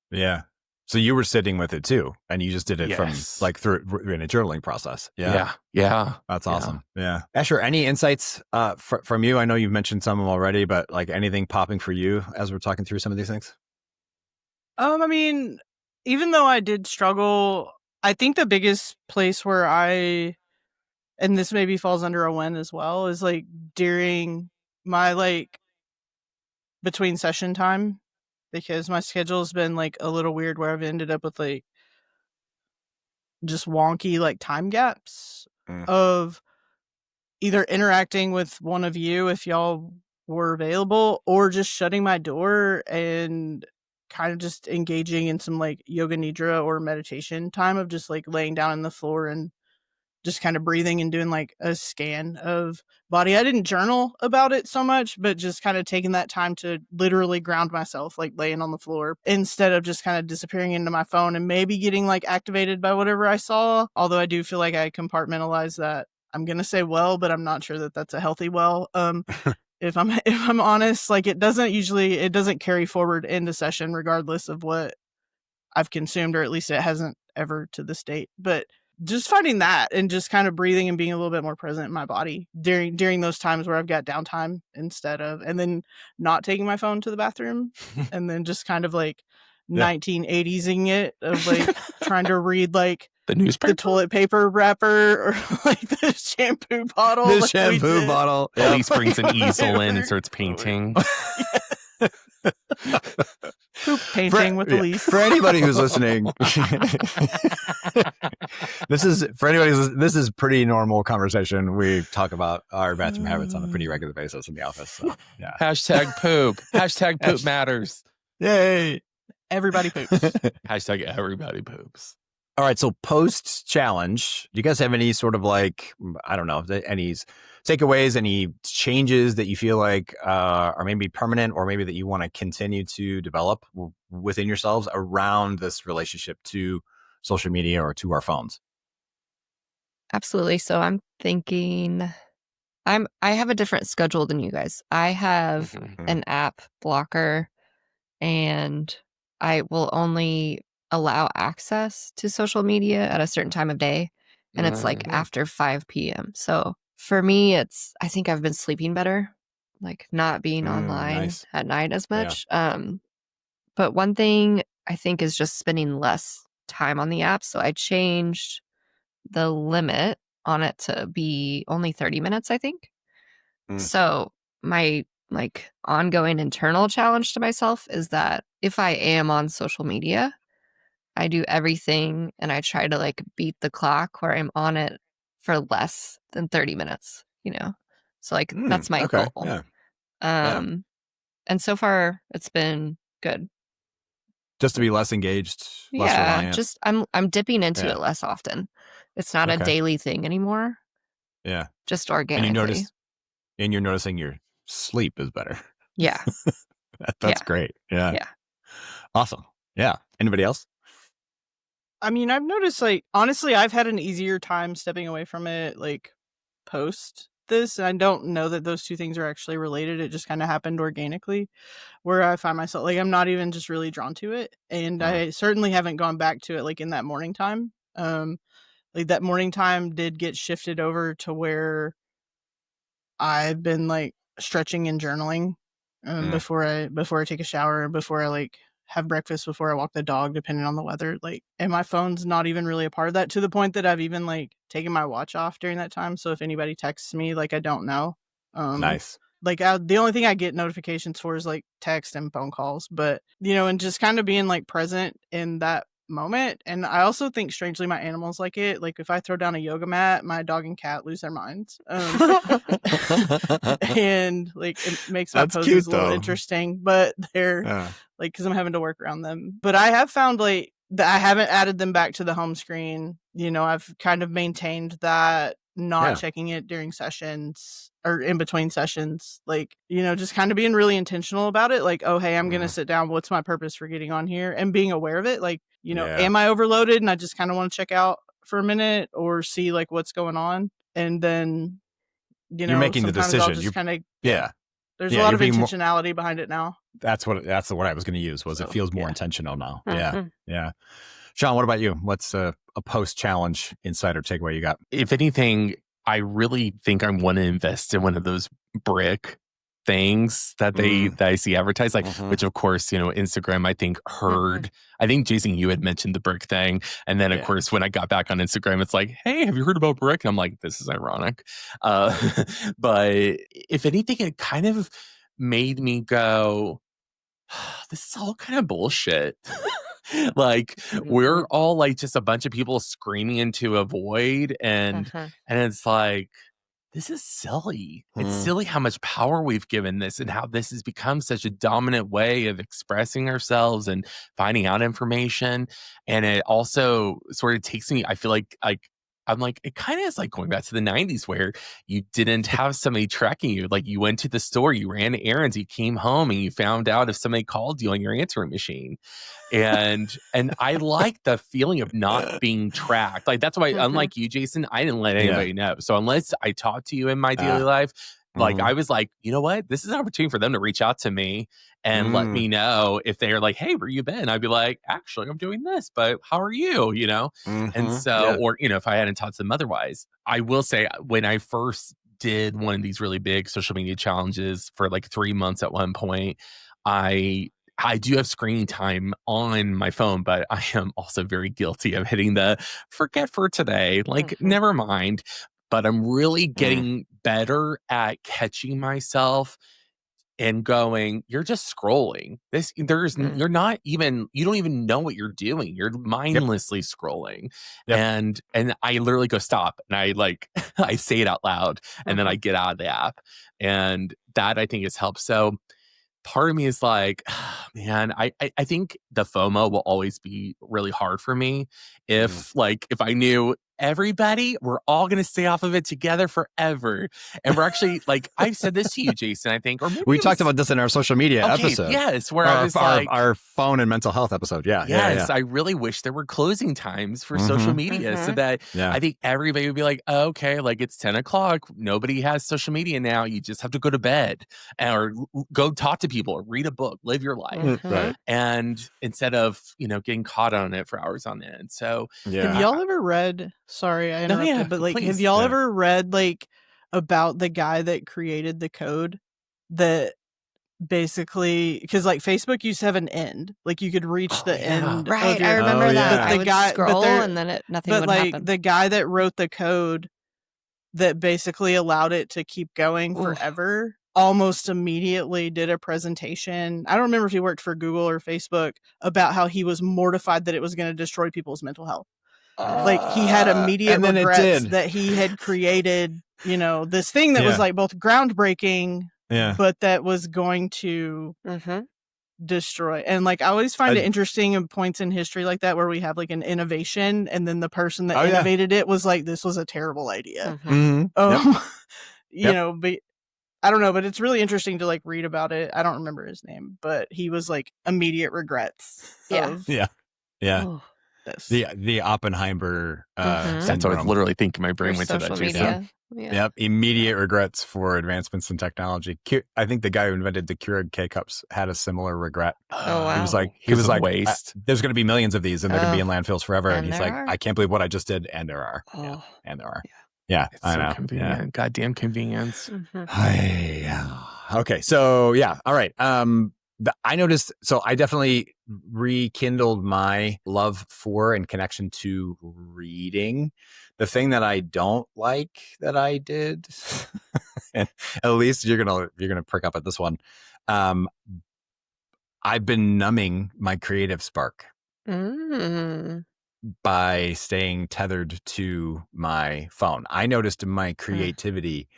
Yeah. So you were sitting with it too, and you just did it from like through in a journaling process. Yeah. That's awesome. Yeah. Asher, any insights from you? I know you've mentioned some of them already, but like anything popping for you as we're talking through some of these things? I mean, even though I did struggle, I think the biggest place where and this maybe falls under a when as well, is like during my like between session time, because my schedule's been like a little weird where I've ended up with like just wonky like time gaps of either interacting with one of you if y'all were available, or just shutting my door and kind of just engaging in some like yoga nidra or meditation time of just like laying down on the floor and just kind of breathing and doing like a scan of body. I didn't journal about it so much, but just kind of taking that time to literally ground myself, like laying on the floor instead of just kind of disappearing into my phone and maybe getting like activated by whatever I saw. Although I do feel like I compartmentalize that. I'm going to say but I'm not sure that that's a healthy if I'm honest, like it doesn't carry forward into session regardless of what I've consumed, or at least it hasn't ever to this date. But just finding that and just kind of breathing and being a little bit more present in my body during those times where I've got downtime and then not taking my phone to the bathroom and then just kind of like 1980s-ing it of like trying to read like the newspaper, the toilet paper wrapper, or like the shampoo bottle. The shampoo bottle. Elise brings an easel in and starts painting. Poop painting with Elise. For anybody who's listening, this is pretty normal conversation. We talk about our bathroom habits on a pretty regular basis in the office. So, yeah. Hashtag poop. Hashtag poop matters. Yay. Everybody poops. Hashtag everybody poops. All right. So post challenge, do you guys have any sort of like, I don't know, any takeaways, any changes that you feel like are maybe permanent, or maybe that you want to continue to develop within yourselves around this relationship to social media or to our phones? Absolutely. So I'm thinking I have a different schedule than you guys. I have an app blocker, and I will only allow access to social media at a certain time of day, and it's like after 5 p.m. So for me, I think I've been sleeping better, like not being online at night as much. Yeah. But one thing I think is just spending less time on the app. So I changed the limit on it to be only 30 minutes, I think. So my like ongoing internal challenge to myself is that if I am on social media, I do everything and I try to like beat the clock where I'm on it for less than 30 minutes, So like that's my goal. Yeah. And so far it's been good. Just to be less engaged, less reliant. Just I'm dipping into it less often. It's not a daily thing anymore. Yeah. Just organically. And you're noticing your sleep is better. Yeah. That's great. Yeah. Yeah. Awesome. Yeah. Anybody else? I mean, I've noticed, like, honestly, I've had an easier time stepping away from it, like, post this. And I don't know that those two things are actually related. It just kind of happened organically, where I find myself, like, I'm not even just really drawn to it. And I certainly haven't gone back to it, like, in that morning time. Like, that morning time did get shifted over to where I've been, like, stretching and journaling before I take a shower, before I, like, have breakfast, before I walk the dog, depending on the weather. Like, and my phone's not even really a part of that, to the point that I've even, like, taken my watch off during that time. So if anybody texts me, like, I don't know. Nice. Like, the only thing I get notifications for is, like, text and phone calls. But, you know, and just kind of being, like, present in that moment. And I also think, strangely, my animals like it. Like, if I throw down a yoga mat, my dog and cat lose their minds. And, like, it makes my poses a little interesting. But they're, like, because I'm having to work around them. But I have found, like, that I haven't added them back to the home screen. You know, I've kind of maintained that, not checking it during sessions or in between sessions. Like, you know, just kind of being really intentional about it. Like, oh, hey, I'm going to sit down. What's my purpose for getting on here? And being aware of it. Like, you know, am I overloaded and I just kind of want to check out for a minute or see, like, what's going on? And then, you know, you're making the decision. I'll just kind of, there's a lot of intentionality behind it now. That's the word I was going to use, was it feels more intentional now. Yeah. Sean, what about you? What's a post-challenge insight or takeaway you got? If anything, I really think I want to invest in one of those brick things that that I see advertised, like, which of course, you know, Instagram, I think I think Jason, you had mentioned the brick thing. And then of course, when I got back on Instagram, it's like, hey, have you heard about brick? And I'm like, this is ironic. But if anything, it kind of made me go, this is all kind of bullshit. Like, we're all like just a bunch of people screaming into a void, and it's like, this is silly. It's silly how much power we've given this and how this has become such a dominant way of expressing ourselves and finding out information. And it also sort of takes me, I feel like I'm like, it kind of is like going back to the 90s where you didn't have somebody tracking you. Like, you went to the store, you ran errands, you came home, and you found out if somebody called you on your answering machine. And I like the feeling of not being tracked. Like, that's why, unlike you, Jason, I didn't let anybody know. So unless I talked to you in my daily life, like, I was like, you know what? This is an opportunity for them to reach out to me and let me know if they're like, hey, where you been? I'd be like, actually, I'm doing this, but how are you? You know? And so, or, you know, if I hadn't talked to them otherwise, I will say, when I first did one of these really big social media challenges for like 3 months at one point, I do have screen time on my phone, but I am also very guilty of hitting the forget for today. Like, never mind. But I'm really getting better at catching myself and going, you're just scrolling. You're not even, you don't even know what you're doing. You're mindlessly scrolling. And I literally go stop, and I like, I say it out loud, and then I get out of the app. And that, I think, has helped. So part of me is like, man, I think the FOMO will always be really hard for me. If I knew everybody, we're all going to stay off of it together forever. And we're actually, like, I've said this to you, Jason, I think, or maybe we talked about this in our social media episode. Yes, where I was like, our phone and mental health episode. Yes, I really wish there were closing times for social media so that I think everybody would be like, oh, okay, like, it's 10 o'clock. Nobody has social media now. You just have to go to bed or go talk to people or read a book, live your life. Right. And instead of, you know, getting caught on it for hours on end. So have y'all ever read, sorry, I interrupted, but like, please. Have y'all ever read, like, about the guy that created the code that basically, because like Facebook used to have an end, like you could reach the end. Right, I remember that. But the guy scroll and then nothing would happen. But the guy that wrote the code that basically allowed it to keep going forever almost immediately did a presentation. I don't remember if he worked for Google or Facebook, about how he was mortified that it was going to destroy people's mental health. Like, he had immediate regrets that he had created, you know, this thing that was like both groundbreaking, but that was going to destroy. And like, I always find it interesting in points in history like that, where we have like an innovation, and then the person that innovated it was like, this was a terrible idea. You know, but I don't know, but it's really interesting to like read about it. I don't remember his name, but he was like immediate regrets. Yeah. this. The Oppenheimer That's what I syndrome. was literally thinking. My brain Or went to that. social Jason. media. Yeah. Yep. Immediate regrets for advancements in technology. I think the guy who invented the Keurig K-Cups had a similar regret. Oh, wow. He was like, waste. there's going to be millions of these and they're going to be in landfills forever. And And he's there like, are. I can't believe what I just did. And there are. Oh. Yeah. And there are. Yeah. It's I so know. convenient. Goddamn convenience. Okay. So yeah. All right. I noticed, so I definitely rekindled my love for and connection to reading. The thing that I don't like that I did, and at least you're gonna prick up at this one. I've been numbing my creative spark by staying tethered to my phone. I noticed my creativity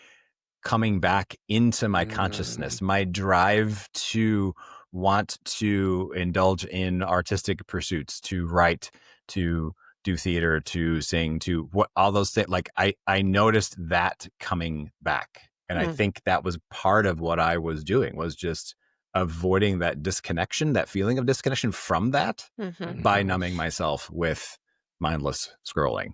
coming back into my consciousness, my drive to want to indulge in artistic pursuits, to write, to do theater, to sing, to what all those things. Like I noticed that coming back. And I think that was part of what I was doing, was just avoiding that disconnection, that feeling of disconnection from that by numbing myself with mindless scrolling.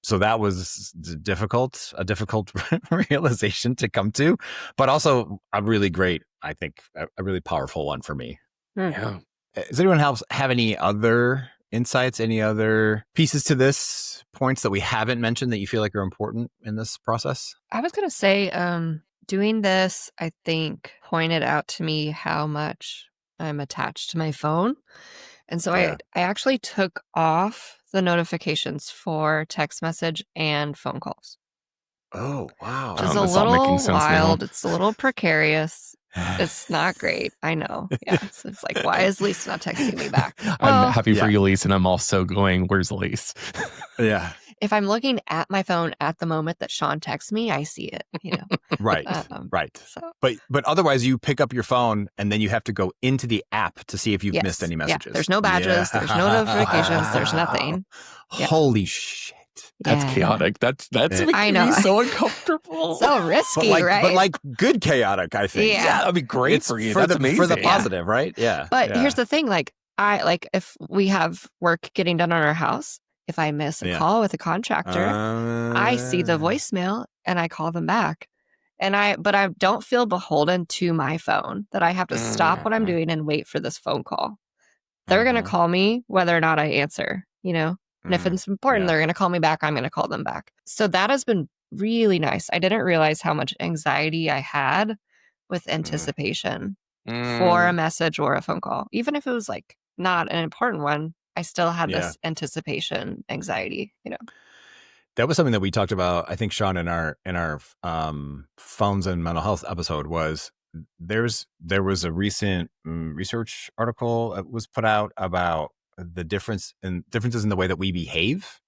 So that was a difficult realization to come to, but also a really great, I think, a really powerful one for me. Yeah. Does anyone else have any other insights, any other pieces to this, points that we haven't mentioned that you feel like are important in this process? I was going to say, doing this, I think, pointed out to me how much I'm attached to my phone. And so I actually took off the notifications for text message and phone calls. Oh, wow. Which is a little wild. It's a little precarious. It's not great. I know. Yeah. So it's like, why is Lisa not texting me back? I'm happy for you, Lisa, and I'm also going, where's Lisa? Yeah. If I'm looking at my phone at the moment that Sean texts me, I see it, you know. Right. Right. So. But otherwise you pick up your phone and then you have to go into the app to see if you've missed any messages. Yeah. There's no badges. There's no notifications. There's nothing. Yeah. Holy shit. That's chaotic. That's making me so uncomfortable. So risky, right? But like good chaotic, I think. Yeah. That'd be great for you. That's amazing. For the positive, right? Yeah. But here's the thing, if we have work getting done on our house, if I miss a call with a contractor, I see the voicemail and I call them back. But I don't feel beholden to my phone, that I have to stop what I'm doing and wait for this phone call. They're going to call me whether or not I answer, you know? And if it's important, they're going to call me back. I'm going to call them back. So that has been really nice. I didn't realize how much anxiety I had with anticipation for a message or a phone call. Even if it was like not an important one, I still had this anticipation anxiety, you know. That was something that we talked about, I think, Sean, in our phones and mental health episode. Was there was a recent research article that was put out about the differences in the way that we behave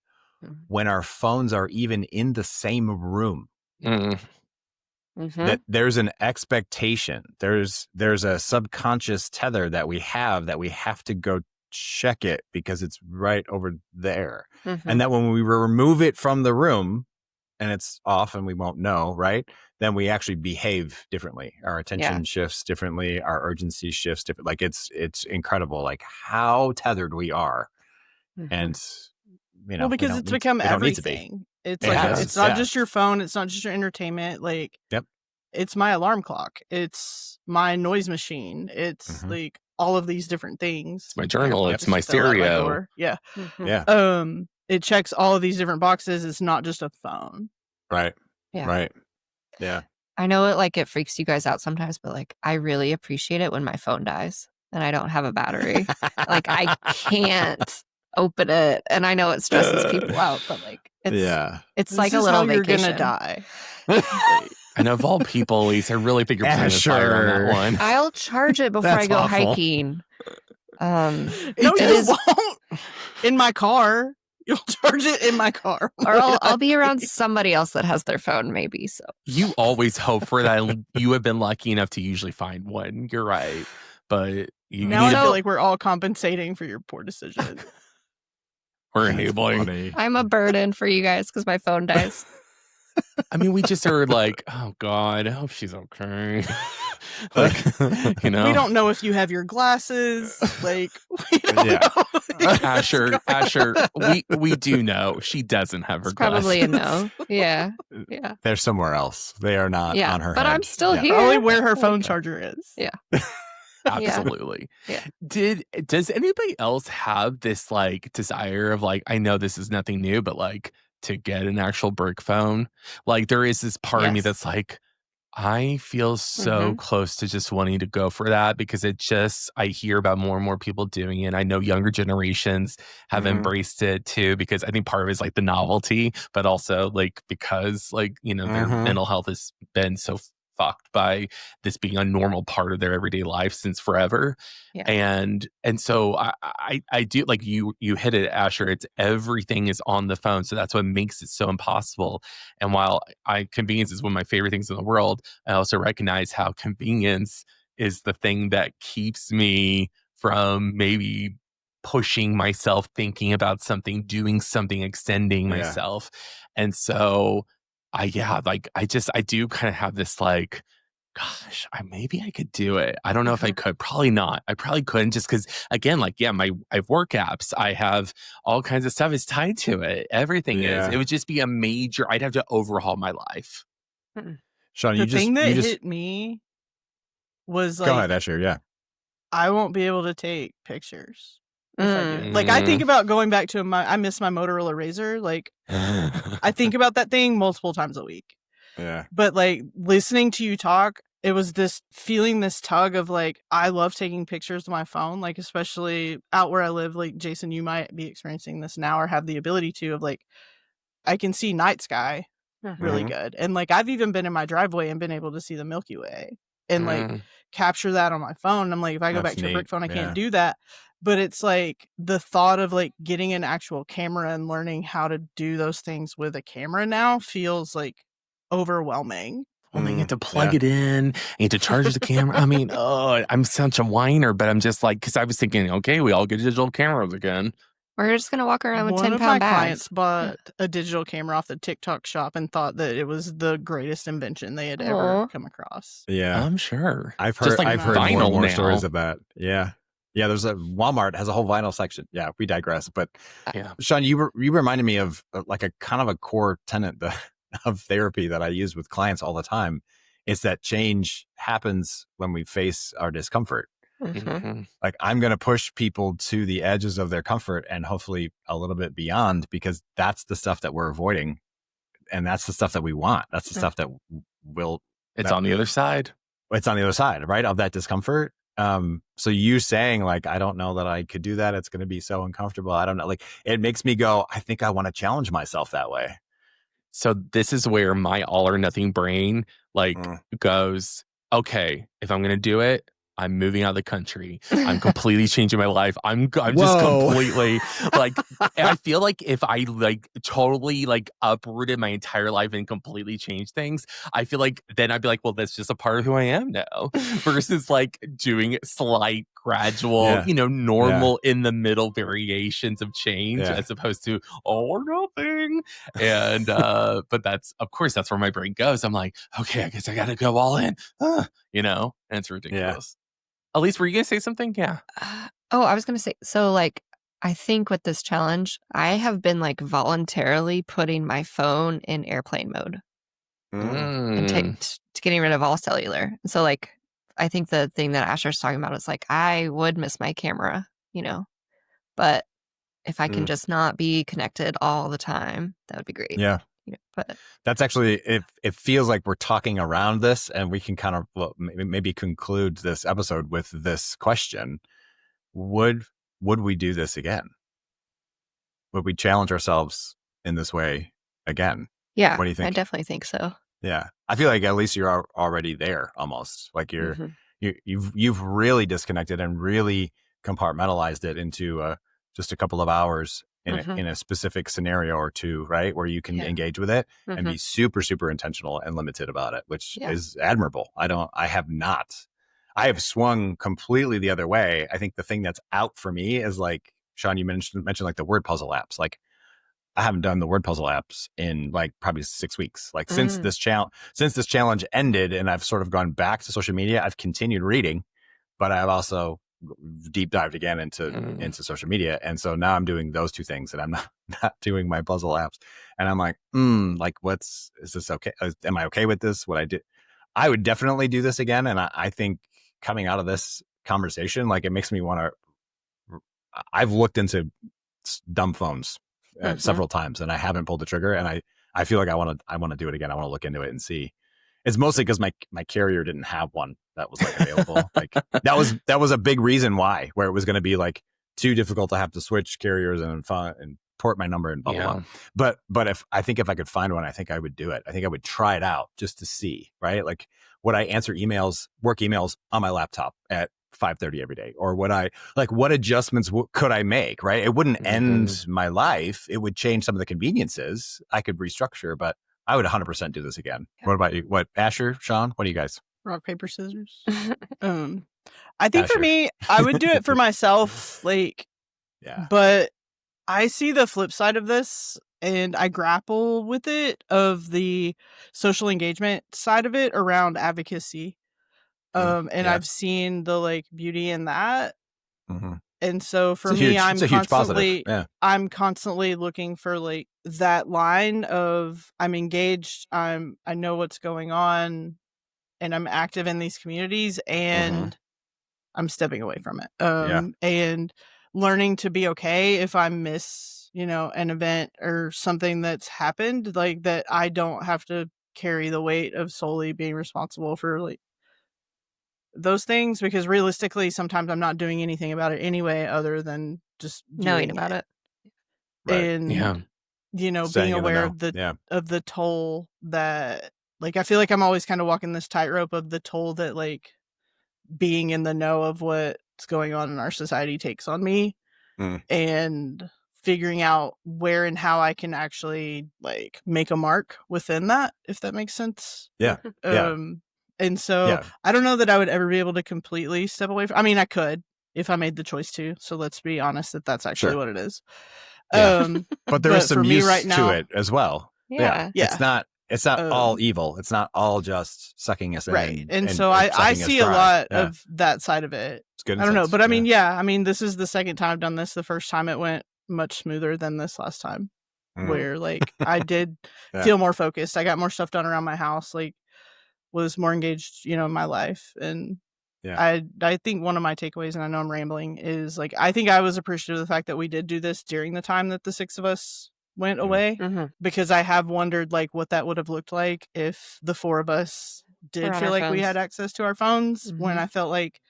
when our phones are even in the same room. That there's an expectation, there's a subconscious tether that we have to go check it because it's right over there. And that when we remove it from the room and it's off and we won't know, right? Then we actually behave differently. Our attention shifts differently. Our urgency shifts different. Like it's incredible, like how tethered we are. And you know, because it's become everything. It's like it's not just your phone. It's not just your entertainment. Like, it's my alarm clock. It's my noise machine. It's like all of these different things. It's my journal. It's my stereo. Yeah. It checks all of these different boxes. It's not just a phone. Right. Yeah. Right. Yeah. I know it freaks you guys out sometimes, but like I really appreciate it when my phone dies and I don't have a battery. Like I can't open it, and I know it stresses people out, but like it's like a little vacation. You're gonna die. And of all people, Lisa, I really think you're playing fire on that one. I'll charge it before I go hiking. No, you won't. In my car. You'll charge it in my car. Or I'll be around somebody else that has their phone, maybe. So you always hope for that. You have been lucky enough to usually find one. You're right. But now I feel like we're all compensating for your poor decision. We're enabling. I'm a burden for you guys because my phone dies. I mean, we just are like, oh God, I hope she's okay. Like, you know, we don't know if you have your glasses. Like, we don't Yeah. know. what's Asher, going on. we do know she doesn't have her It's probably a glasses. no. Yeah. Yeah. They're somewhere else. They are not Yeah. on her But head. I'm still Yeah. here. Probably where her phone Like, charger is. Yeah. Absolutely. Yeah. Does anybody else have this like desire of like, I know this is nothing new, but like to get an actual brick phone? Like there is this part of me Yes. that's like, I feel so close to just wanting to go for that because I hear about more and more people doing it. I know younger generations have embraced it too because I think part of it is like the novelty, but also like because like, you know, their mental health has been so fucked by this being a normal part of their everyday life since forever. Yeah. And so I do like you hit it, Asher. It's everything is on the phone. So that's what makes it so impossible. And while convenience is one of my favorite things in the world, I also recognize how convenience is the thing that keeps me from maybe pushing myself, thinking about something, doing something, extending myself. And so I do kind of have this like, gosh, maybe I could do it. I don't know if I could. Probably not. I probably couldn't just because, again, like, yeah, I have work apps. I have all kinds of stuff is tied to it. Everything is. It would just be a major, I'd have to overhaul my life. Sean, The thing that hit me was like, go ahead, Asher. Yeah. I won't be able to take pictures if I do it. Like, I think about going back to I miss my Motorola Razr. Like, I think about that thing multiple times a week. Yeah. But like listening to you talk, it was this tug of like, I love taking pictures with my phone, like especially out where I live. Like Jason, you might be experiencing this now or have the ability to, of like, I can see night sky really good. And like, I've even been in my driveway and been able to see the Milky Way and like capture that on my phone. I'm like, if I go back to a brick phone, I can't do that. But it's like the thought of like getting an actual camera and learning how to do those things with a camera now feels like overwhelming. Well, they get to plug it in, you get to charge the camera. I mean, I'm such a whiner, but I'm just like, because I was thinking, okay, we all get digital cameras again. We're just going to walk around with 10-pound bags. One of my clients bought a digital camera off the TikTok shop and thought that it was the greatest invention they had ever come across. Yeah. I'm sure. I've heard more and more stories of that. Yeah. Yeah, Walmart has a whole vinyl section. Yeah, we digress. But Sean, you reminded me of like a kind of a core tenet of therapy that I use with clients all the time. Is that change happens when we face our discomfort. Like I'm going to push people to the edges of their comfort and hopefully a little bit beyond, because that's the stuff that we're avoiding. And that's the stuff that we want. That's the stuff that it's on the other side. It's on the other side, right? Of that discomfort. So you saying like, I don't know that I could do that. It's going to be so uncomfortable. I don't know. Like it makes me go, I think I want to challenge myself that way. So this is where my all or nothing brain like goes, okay, if I'm going to do it, I'm moving out of the country. I'm completely changing my life. I'm just completely like, I feel like if I like totally like uprooted my entire life and completely changed things, I feel like then I'd be like, well, that's just a part of who I am now versus like doing slight, gradual, normal in the middle variations of change as opposed to all or nothing. And, but that's where my brain goes. I'm like, okay, I guess I got to go all in, and it's ridiculous. Elise, were you going to say something? Yeah. I was going to say, so like, I think with this challenge, I have been like voluntarily putting my phone in airplane mode and getting rid of all cellular. So like, I think the thing that Asher's talking about is like, I would miss my camera, but if I can just not be connected all the time, that would be great. Yeah. But that's actually, it feels like we're talking around this, and we can kind of maybe conclude this episode with this question. Would we do this again? Would we challenge ourselves in this way again? Yeah. What do you think? I definitely think so. Yeah. I feel like at least you're already there almost. Like you've really disconnected and really compartmentalized it into just a couple of hours in a specific scenario or two, right? Where you can engage with it and be super, super intentional and limited about it, which is admirable. I have swung completely the other way. I think the thing that's out for me is like, Sean, you mentioned like the word puzzle apps. Like I haven't done the word puzzle apps in like probably 6 weeks. Like since this challenge ended and I've sort of gone back to social media, I've continued reading, but I've also deep dived again into social media. And so now I'm doing those two things and I'm not doing my puzzle apps. And I'm like, like is this okay? Am I okay with this? I would definitely do this again. And I think coming out of this conversation, like it makes me want to, I've looked into dumb phones several times and I haven't pulled the trigger, and I feel like I want to do it again. I want to look into it and see. It's mostly because my carrier didn't have one that was like available. Like that was a big reason why, where it was going to be like too difficult to have to switch carriers and port my number and blah blah blah. But if I could find one, I think I would do it. I think I would try it out just to see, right? Like, would I answer work emails on my laptop at 5:30 every day, or what adjustments could I make? Right? It wouldn't end my life. It would change some of the conveniences. I could restructure, but I would 100% do this again. Yeah. What about you? What, Asher, Sean? What do you guys? Rock, paper, scissors. I think for me, I would do it for myself. Like, yeah. But I see the flip side of this, and I grapple with it, of the social engagement side of it around advocacy. And I've seen the like beauty in that. And so for me, I'm constantly looking for like that line of I'm engaged, I know what's going on, and I'm active in these communities, and I'm stepping away from it. And learning to be okay if I miss, an event or something that's happened, like that I don't have to carry the weight of solely being responsible for like those things, because realistically sometimes I'm not doing anything about it anyway other than just knowing about it. Right. And being aware of the toll that, like, I feel like I'm always kind of walking this tightrope of the toll that like being in the know of what's going on in our society takes on me, and figuring out where and how I can actually like make a mark within that, if that makes sense. And so I don't know that I would ever be able to completely step away from. I mean, I could if I made the choice to. So let's be honest that that's actually what it is. But there is some use right now, to it as well. Yeah. It's not all evil. It's not all just sucking us in. Right. And so I see a lot of that side of it. It's good. I don't know. But I mean, this is the second time I've done this. The first time it went much smoother than this last time, where like I did feel more focused. I got more stuff done around my house. Like, was more engaged, in my life. And I think one of my takeaways, and I know I'm rambling, is like, I think I was appreciative of the fact that we did do this during the time that the 6 of us went away, because I have wondered like what that would have looked like if the 4 of us did feel like we had access to our phones, when I felt like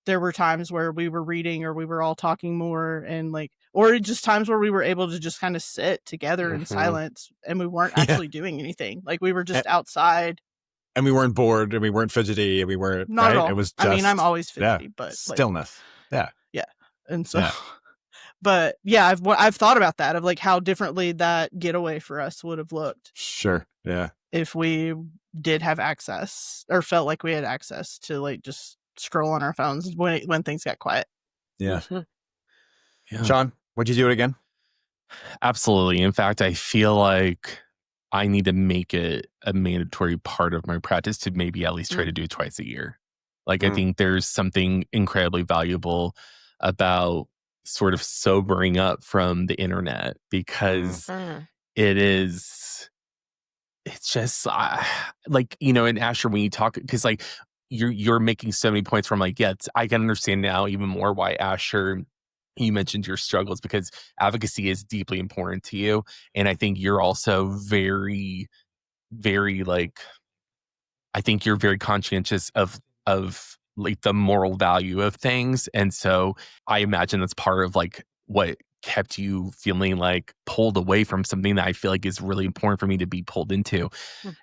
there were times where we were reading or we were all talking more, and like, or just times where we were able to just kind of sit together in silence and we weren't actually doing anything. Like we were just outside. And we weren't bored, and we weren't fidgety, and we weren't not at all. It was just, I mean, I'm always fidgety, but stillness. Like, yeah. And so, but yeah, I've thought about that, of like how differently that getaway for us would have looked. Sure. Yeah. If we did have access, or felt like we had access to like just scroll on our phones when things got quiet. Yeah. Sean, would you do it again? Absolutely. In fact, I feel like I need to make it a mandatory part of my practice to maybe at least try to do it twice a year. Like, I think there's something incredibly valuable about sort of sobering up from the internet, because it's just like, and Asher, when you talk, because like you're making so many points from like, I can understand now even more why, Asher, you mentioned your struggles, because advocacy is deeply important to you. And I think you're also very, very like, I think you're very conscientious of like the moral value of things. And so I imagine that's part of like what kept you feeling like pulled away from something that I feel like is really important for me to be pulled into.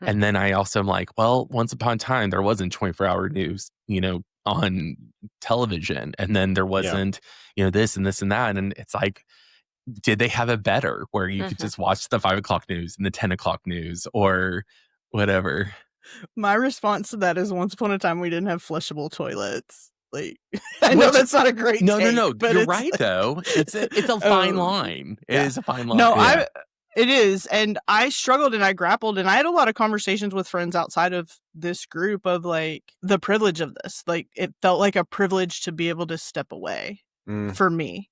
And then I also am like, well, once upon a time, there wasn't 24-hour news, on television. And then there wasn't, this and this and that. And it's like, did they have it better where you could just watch the 5 o'clock news and the 10 o'clock news or whatever? My response to that is, once upon a time, we didn't have flushable toilets. Like, I know that's not a great no, but you're right, though. It's a fine line. It is a fine line. No, It is. And I struggled and I grappled and I had a lot of conversations with friends outside of this group of like the privilege of this. Like it felt like a privilege to be able to step away for me.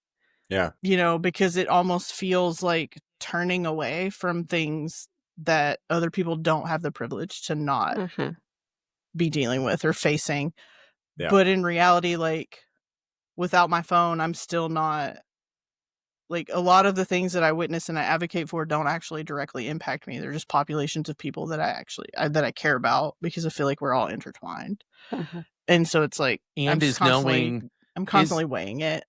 Yeah. You know, because it almost feels like turning away from things that other people don't have the privilege to not be dealing with or facing. Yeah. But in reality, like without my phone, I'm still not. Like a lot of the things that I witness and I advocate for don't actually directly impact me. They're just populations of people that that I care about because I feel like we're all intertwined. And so it's like, I'm constantly weighing it.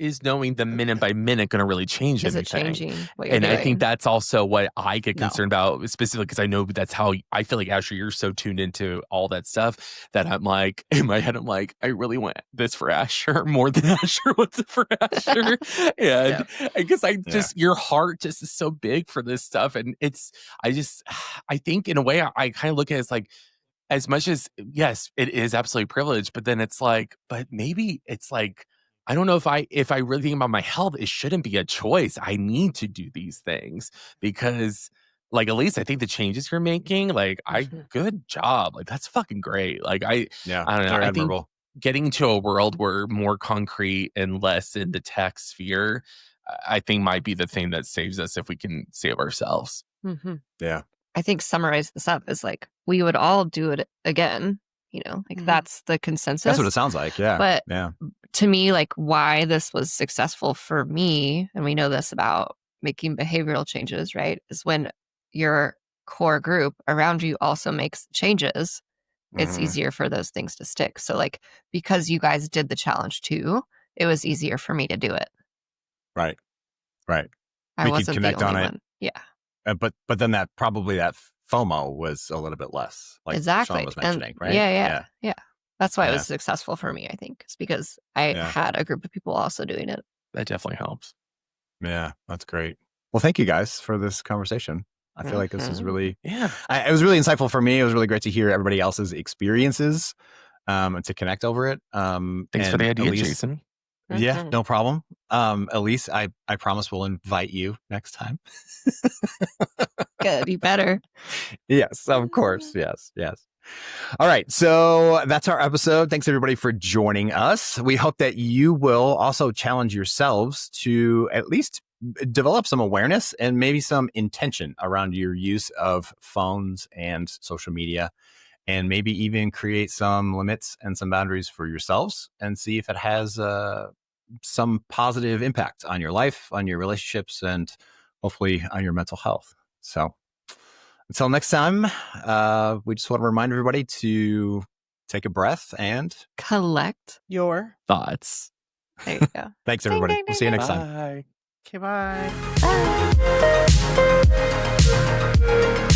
Is knowing the minute by minute going to really change anything? Is it changing what you're and doing? I think that's also what I get concerned about, specifically because I know that's how I feel like, Asher, you're so tuned into all that stuff that I'm like, in my head, I'm like, I really want this for Asher more than Asher wants it for Asher. And because your heart just is so big for this stuff. And I think in a way, I kind of look at it as much as, yes, it is absolutely privileged, but then it's like, but maybe it's like, I don't know if I really think about my health, it shouldn't be a choice. I need to do these things because, like, at least I think the changes you're making, like, good job. Like, that's fucking great. Like, I don't know. I think getting to a world where more concrete and less in the tech sphere, I think might be the thing that saves us if we can save ourselves. Yeah. I think summarize this up is like, we would all do it again. You know, like that's the consensus. That's what it sounds like. Yeah. But to me, like why this was successful for me, and we know this about making behavioral changes, right? Is when your core group around you also makes changes, it's easier for those things to stick. So like, because you guys did the challenge too, it was easier for me to do it. Right. Right. I wasn't connect the only on it. One. Yeah. But then that FOMO was a little bit less, like exactly. Sean was mentioning, right? Yeah. That's why it was successful for me, I think. It's because I had a group of people also doing it. That definitely helps. Yeah, that's great. Well, thank you guys for this conversation. I feel like this was really, it was really insightful for me. It was really great to hear everybody else's experiences and to connect over it. Thanks for the idea, Jason. Yeah, no problem. Elise, I promise we'll invite you next time. Good, you better. Yes, of course. Yes. All right, so that's our episode. Thanks everybody for joining us. We hope that you will also challenge yourselves to at least develop some awareness and maybe some intention around your use of phones and social media, and maybe even create some limits and some boundaries for yourselves and see if it has some positive impact on your life, on your relationships, and hopefully on your mental health. So until next time, we just want to remind everybody to take a breath and collect your thoughts. There you go. Thanks, everybody. We'll see you next time. Okay, bye. Bye.